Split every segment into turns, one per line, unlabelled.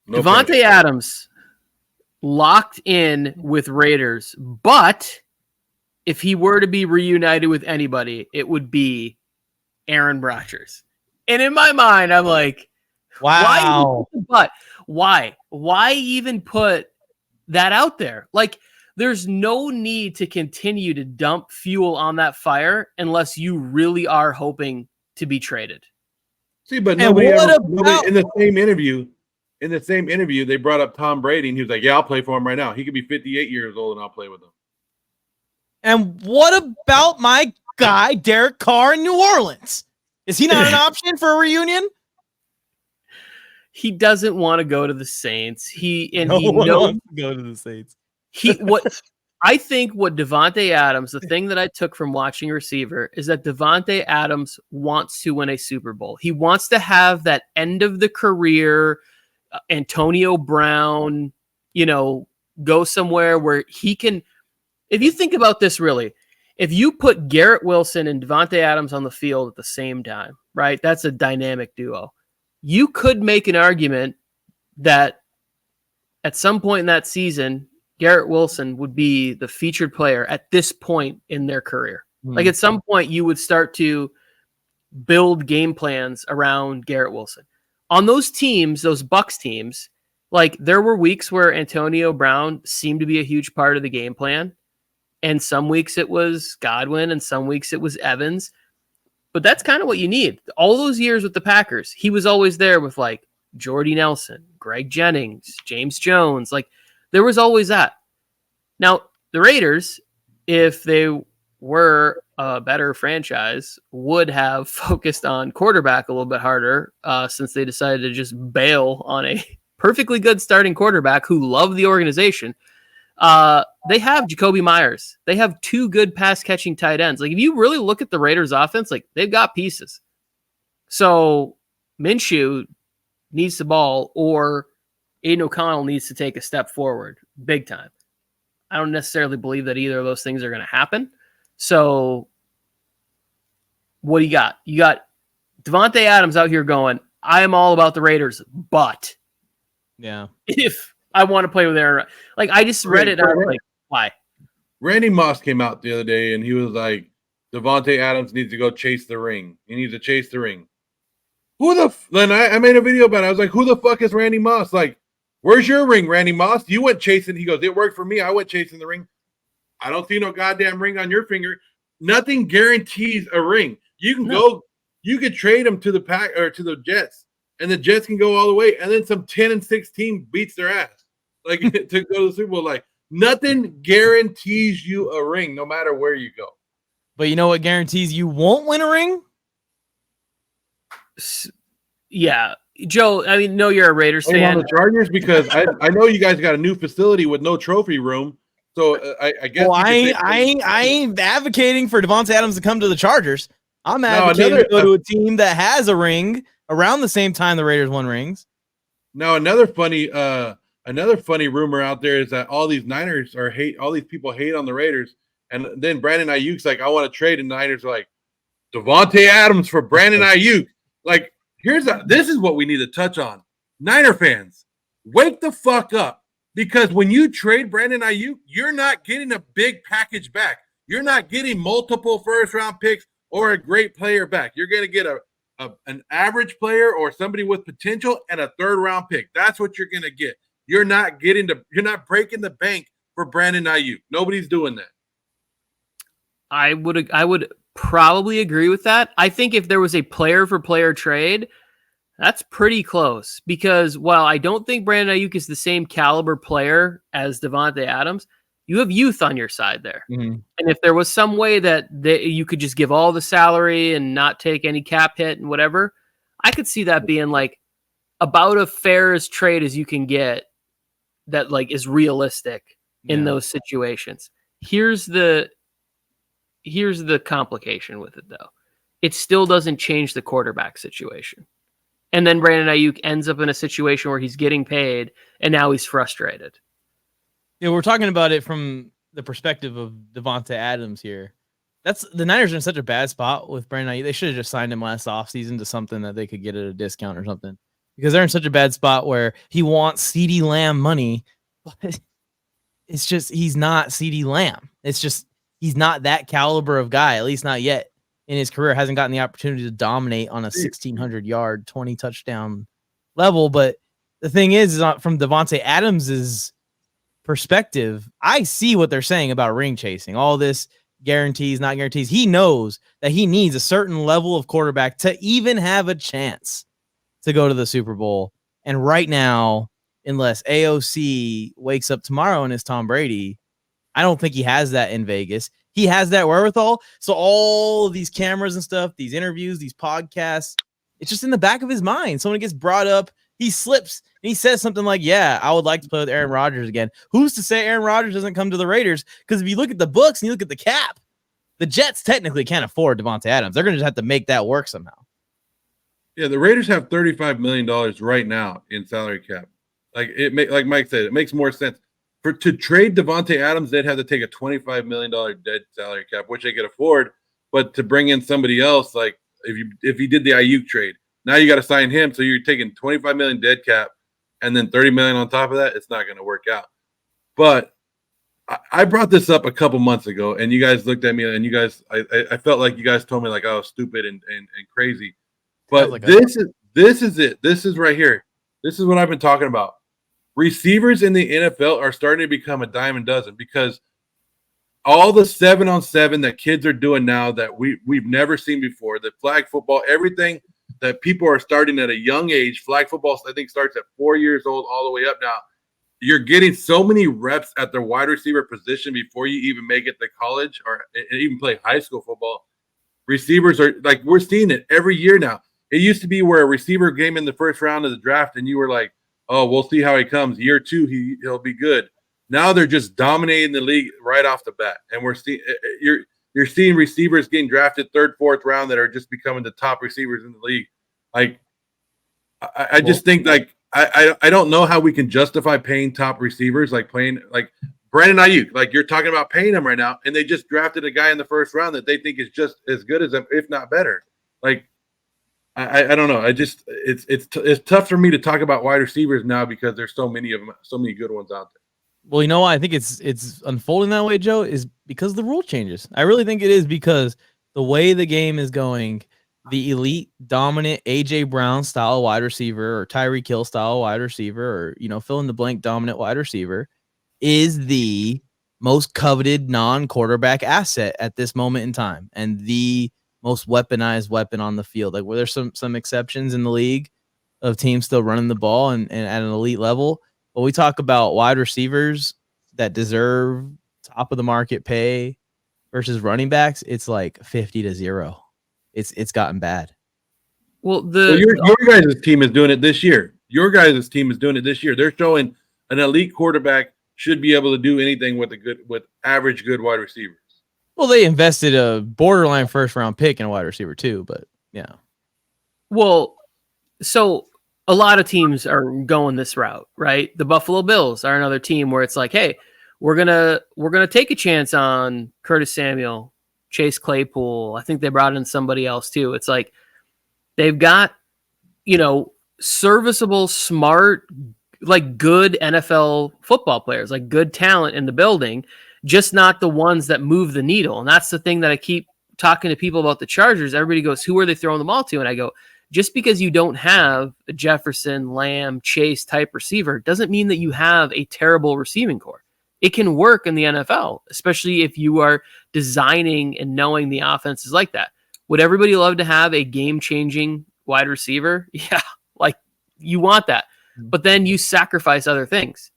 No
Davante Adams locked in with Raiders, but if he were to be reunited with anybody, it would be Aaron Rodgers. And in my mind, I'm like,
wow.
Why? Why even put that out there? Like, there's no need to continue to dump fuel on that fire unless you really are hoping to be traded.
See, but nobody in the same interview, they brought up Tom Brady, and he was like, "Yeah, I'll play for him right now. He could be 58 years old, and I'll play with him."
And what about my guy Derek Carr in New Orleans? Is he not an option for a reunion?
He doesn't want to go to the Saints. He knows
to go to the Saints.
I think what Davante Adams, the thing that I took from watching receiver is that Davante Adams wants to win a Super Bowl. He wants to have that end of the career Antonio Brown, go somewhere where he can. If you think about this really, if you put Garrett Wilson and Davante Adams on the field at the same time, right? That's a dynamic duo. You could make an argument that at some point in that season, Garrett Wilson would be the featured player at this point in their career. Like at some point you would start to build game plans around Garrett Wilson. On those teams, those Bucs teams, like there were weeks where Antonio Brown seemed to be a huge part of the game plan. And some weeks it was Godwin and some weeks it was Evans. But that's kind of what you need. All those years with the Packers, he was always there with like Jordy Nelson, Greg Jennings, James Jones. Like there was always that. Now, the Raiders, if they were a better franchise, would have focused on quarterback a little bit harder since they decided to just bail on a perfectly good starting quarterback who loved the organization. They have Jacoby Myers. They have two good pass-catching tight ends. Like, if you really look at the Raiders' offense, like, they've got pieces. So, Minshew needs the ball, or Aiden O'Connell needs to take a step forward, big time. I don't necessarily believe that either of those things are going to happen. So, what do you got? You got Davante Adams out here going, I am all about the Raiders, but if I want to play with Aaron, like I just read it, and I was like, why?
Randy Moss came out the other day, and he was like, Davante Adams needs to go chase the ring. He needs to chase the ring. Then I made a video about it. I was like, who the fuck is Randy Moss? Like, where's your ring, Randy Moss? You went chasing. He goes, it worked for me. I went chasing the ring. I don't see no goddamn ring on your finger. Nothing guarantees a ring. You can go, you could trade him to the Pack or to the Jets, and the Jets can go all the way, and then some 10-6 team beats their ass. Like to go to the Super Bowl. Like nothing guarantees you a ring, no matter where you go.
But you know what guarantees you won't win a ring?
Yeah, Joe. I mean, no, you're a Raiders fan.
On the Chargers, because I know you guys got a new facility with no trophy room. So I guess.
Well, I ain't advocating for Davante Adams to come to the Chargers. I'm advocating to go to a team that has a ring around the same time the Raiders won rings.
Now another funny rumor out there is that all these people hate on the Raiders, and then Brandon Ayuk's like, I want to trade, and the Niners are like, Davante Adams for Brandon Ayuk. Like, this is what we need to touch on. Niner fans, wake the fuck up. Because when you trade Brandon Ayuk, you're not getting a big package back. You're not getting multiple first-round picks or a great player back. You're going to get an average player or somebody with potential and a third-round pick. That's what you're going to get. You're not breaking the bank for Brandon Ayuk. Nobody's doing that.
I would probably agree with that. I think if there was a player-for-player trade, that's pretty close because while I don't think Brandon Ayuk is the same caliber player as Davante Adams, you have youth on your side there. Mm-hmm. And if there was some way that you could just give all the salary and not take any cap hit and whatever, I could see that being like about as fair as trade as you can get that like is realistic in those situations. Here's the complication with it though. It still doesn't change the quarterback situation. And then Brandon Ayuk ends up in a situation where he's getting paid, and now he's frustrated.
Yeah, we're talking about it from the perspective of Davante Adams here. The Niners are in such a bad spot with Brandon Ayuk. They should have just signed him last offseason to something that they could get at a discount or something. because they're in such a bad spot where he wants CeeDee Lamb money, but it's just he's not CeeDee Lamb. It's just he's not that caliber of guy, at least not yet in his career. Hasn't gotten the opportunity to dominate on a 1,600-yard, 20 touchdown level. But the thing is from Davante Adams's perspective, I see what they're saying about ring chasing. All this guarantees, not guarantees. He knows that he needs a certain level of quarterback to even have a chance to go to the Super Bowl. And right now, unless AOC wakes up tomorrow and is Tom Brady, I don't think he has that in Vegas. He has that wherewithal. So all of these cameras and stuff, these interviews, these podcasts, it's just in the back of his mind. So when it gets brought up, he slips and he says something like, yeah, I would like to play with Aaron Rodgers again. Who's to say Aaron Rodgers doesn't come to the Raiders? Because if you look at the books and you look at the cap, the Jets technically can't afford Davante Adams. They're going to just have to make that work somehow.
Yeah, the Raiders have $35 million right now in salary cap. Like Mike said, it makes more sense. To trade Davante Adams, they'd have to take a $25 million dead salary cap, which they could afford. But to bring in somebody else, like if you did the Ayuk trade, now you got to sign him. So you're taking $25 million dead cap and then $30 million on top of that. It's not going to work out. But I brought this up a couple months ago, and you guys looked at me, and you guys, I felt like you guys told me like I was stupid and crazy. But like this is it. This is right here. This is what I've been talking about. Receivers in the NFL are starting to become a dime a dozen because all the 7-on-7 that kids are doing now that we've never seen before, the flag football, everything that people are starting at a young age. Flag football, I think, starts at 4 years old all the way up now. You're getting so many reps at the wide receiver position before you even make it to college or even play high school football. Receivers are like, we're seeing it every year now. It used to be where a receiver came in the first round of the draft and you were like, oh, we'll see how he comes. Year two, he'll be good. Now they're just dominating the league right off the bat. And we're seeing you're seeing receivers getting drafted third, fourth round that are just becoming the top receivers in the league. Like, I just think like I don't know how we can justify paying top receivers, like playing like Brandon Ayuk. Like you're talking about paying him right now, and they just drafted a guy in the first round that they think is just as good as him, if not better. Like I don't know. It's tough for me to talk about wide receivers now because there's so many of them, so many good ones out there.
Well, you know why I think it's unfolding that way, Joe, is because of the rule changes. I really think it is because the way the game is going, the elite, dominant A.J. Brown style wide receiver or Tyreek Hill style wide receiver or, fill in the blank dominant wide receiver is the most coveted non-quarterback asset at this moment in time and the most weaponized weapon on the field. Like, where there's some exceptions in the league of teams still running the ball and at an elite level. But we talk about wide receivers that deserve top of the market pay versus running backs. It's like 50-0. It's gotten bad.
Well,
your guys' team is doing it this year. Your guys' team is doing it this year. They're showing an elite quarterback should be able to do anything with average good wide receivers.
Well, they invested a borderline first round pick in a wide receiver too, but yeah.
Well, so a lot of teams are going this route, right? The Buffalo Bills are another team where it's like, hey, we're gonna take a chance on Curtis Samuel, Chase Claypool. I think they brought in somebody else too. It's like they've got, serviceable, smart, like good NFL football players, like good talent in the building, just not the ones that move the needle. And that's the thing that I keep talking to people about the Chargers. Everybody goes, who are they throwing the ball to? And I go, just because you don't have a Jefferson, Lamb, Chase type receiver doesn't mean that you have a terrible receiving core. It can work in the NFL, especially if you are designing and knowing the offense is like that. Would everybody love to have a game-changing wide receiver? Yeah, like you want that. But then you sacrifice other things.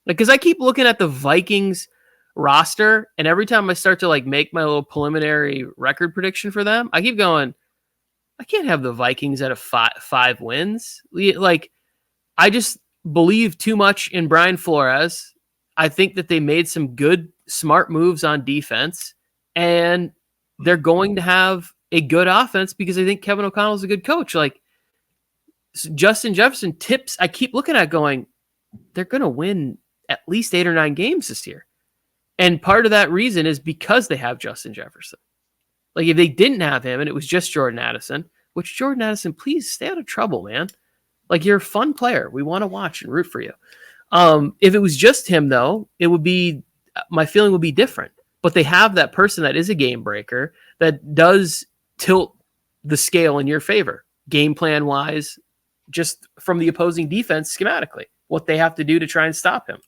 Like, because I keep looking at the Vikings roster, and every time I start to like make my little preliminary record prediction for them, I keep going, I can't have the Vikings at a five wins. Like, I just believe too much in Brian Flores. I think that they made some good, smart moves on defense, and they're going to have a good offense because I think Kevin O'Connell is a good coach. Like, Justin Jefferson tips, I keep looking at going, they're going to win at least 8 or 9 games this year. And part of that reason is because they have Justin Jefferson. Like, if they didn't have him and it was just Jordan Addison, which Jordan Addison, please stay out of trouble, man. Like, you're a fun player. We want to watch and root for you. If it was just him, though, my feeling would be different. But they have that person that is a game breaker that does tilt the scale in your favor, game plan wise, just from the opposing defense schematically, what they have to do to try and stop him.